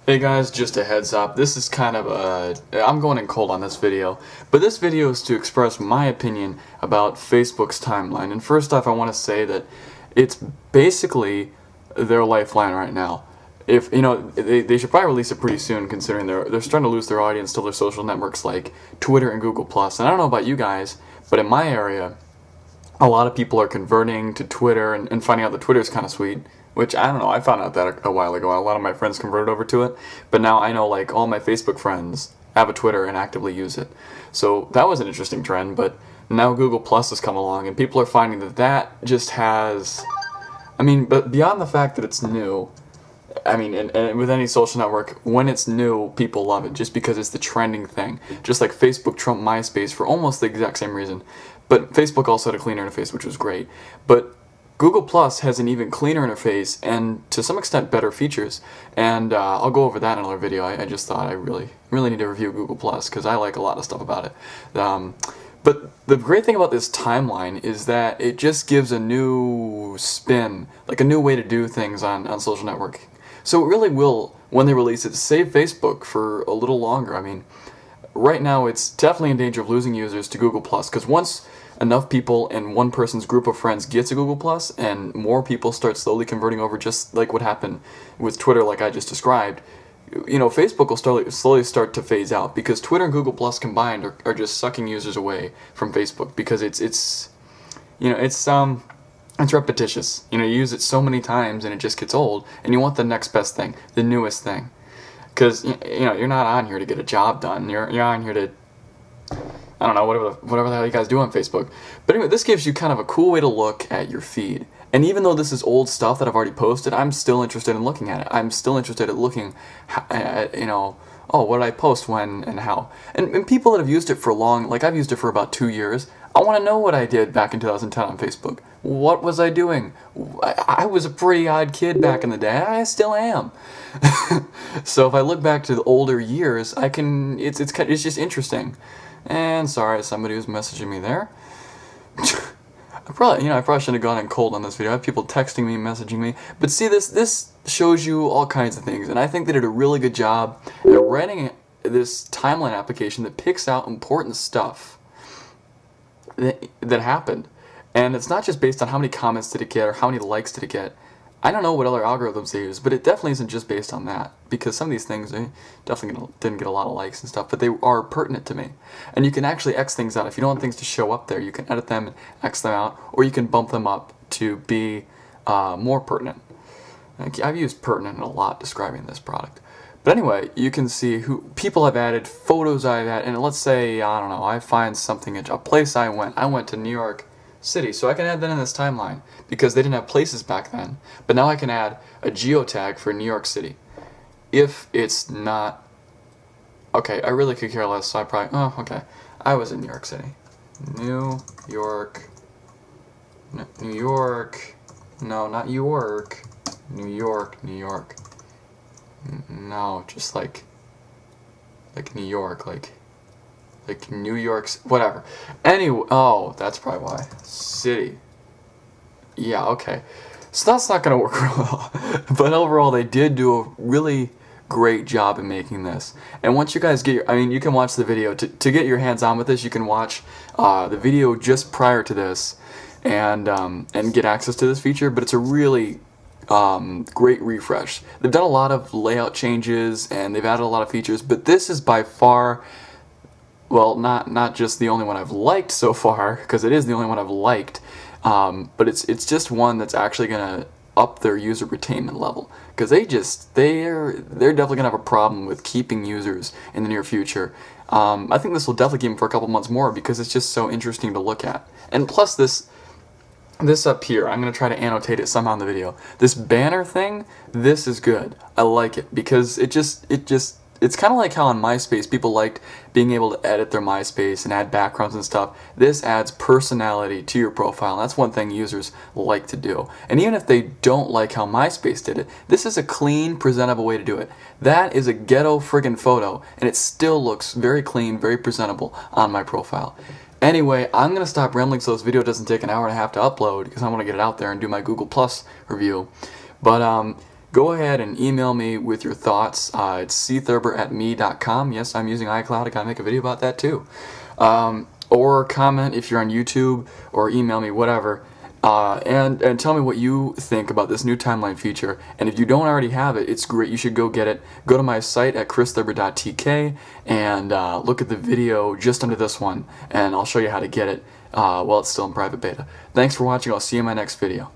Hey guys, just a heads up, this is kind of I'm going in cold on this video, but this video is to express my opinion about Facebook's timeline. And first off, I want to say that it's basically their lifeline right now. If, you know, they should probably release it pretty soon, considering they're starting to lose their audience to their social networks like Twitter and Google+. And I don't know about you guys, but in my area, a lot of people are converting to Twitter and finding out that Twitter is kind of sweet. Which, I don't know, I found out that a while ago. A lot of my friends converted over to it. But now I know, like, all my Facebook friends have a Twitter and actively use it. So that was an interesting trend, but now Google Plus has come along, and people are finding that that just has... I mean, but beyond the fact that it's new, I mean, and with any social network, when it's new, people love it, just because it's the trending thing. Just like Facebook trumped MySpace for almost the exact same reason. But Facebook also had a clean interface, which was great. But Google Plus has an even cleaner interface and to some extent better features, and I'll go over that in another video. I just thought I really need to review Google Plus because I like a lot of stuff about it. But the great thing about this timeline is that it just gives a new spin, like a new way to do things on social networking. So it really will, when they release it, save Facebook for a little longer. I mean, right now it's definitely in danger of losing users to Google Plus because once enough people in one person's group of friends get to Google Plus and more people start slowly converting over, just like what happened with Twitter like I just described, you know, Facebook will slowly start to phase out because Twitter and Google Plus combined are just sucking users away from Facebook because it's repetitious. You know, you use it so many times and it just gets old and you want the next best thing, the newest thing. Because, you know, you're not on here to get a job done. You're on here to, I don't know, whatever the hell you guys do on Facebook. But anyway, this gives you kind of a cool way to look at your feed. And even though this is old stuff that I've already posted, I'm still interested in looking at it. I'm still interested in looking at, you know, oh, what did I post when and how. And people that have used it for long, like I've used it for about 2 years, I want to know what I did back in 2010 on Facebook. What was I doing? I was a pretty odd kid back in the day. I still am. So if I look back to the older years, I can. It's just interesting. And sorry, somebody was messaging me there. I probably shouldn't have gone in cold on this video. I have people texting me, messaging me. But see, this shows you all kinds of things, and I think they did a really good job at writing this timeline application that picks out important stuff that happened. And it's not just based on how many comments did it get or how many likes did it get. I don't know what other algorithms they use, but it definitely isn't just based on that. Because some of these things, they definitely didn't get a lot of likes and stuff, but they are pertinent to me. And you can actually X things out. If you don't want things to show up there, you can edit them and X them out, or you can bump them up to be more pertinent. I've used pertinent a lot describing this product. But anyway, you can see who people I've added, photos I've added, and let's say, I don't know, I find something, a place I went to New York City, so I can add that in this timeline because they didn't have places back then. But now I can add a geotag for New York City. If it's not, okay, I really could care less, so I probably, oh, okay, I was in New York City. New York, no, not York, New York. No, just like New York, like New York's, whatever. Anyway, oh, that's probably why. City. Yeah, okay. So that's not going to work real well. But overall, they did do a really great job in making this. And once you guys get you can watch the video. To get your hands on with this, you can watch the video just prior to this and get access to this feature. But it's a really great refresh. They've done a lot of layout changes and they've added a lot of features, but this is by far, well, not just the only one I've liked so far, because it is the only one I've liked, but it's just one that's actually gonna up their user retainment level, because they're definitely gonna have a problem with keeping users in the near future. I think this will definitely keep them for a couple months more because it's just so interesting to look at. And plus this up here, I'm going to try to annotate it somehow in the video. This banner thing, this is good. I like it because it's kind of like how on MySpace people liked being able to edit their MySpace and add backgrounds and stuff. This adds personality to your profile, and that's one thing users like to do. And even if they don't like how MySpace did it, this is a clean, presentable way to do it. That is a ghetto friggin' photo, and it still looks very clean, very presentable on my profile. Anyway, I'm going to stop rambling so this video doesn't take an hour and a half to upload because I want to get it out there and do my Google Plus review. But go ahead and email me with your thoughts. It's cthurber@me.com. Yes, I'm using iCloud. I gotta make a video about that too. Or comment if you're on YouTube, or email me, whatever. And tell me what you think about this new timeline feature. And if you don't already have it, it's great. You should go get it. Go to my site at christhurber.tk and look at the video just under this one, and I'll show you how to get it while it's still in private beta. Thanks for watching. I'll see you in my next video.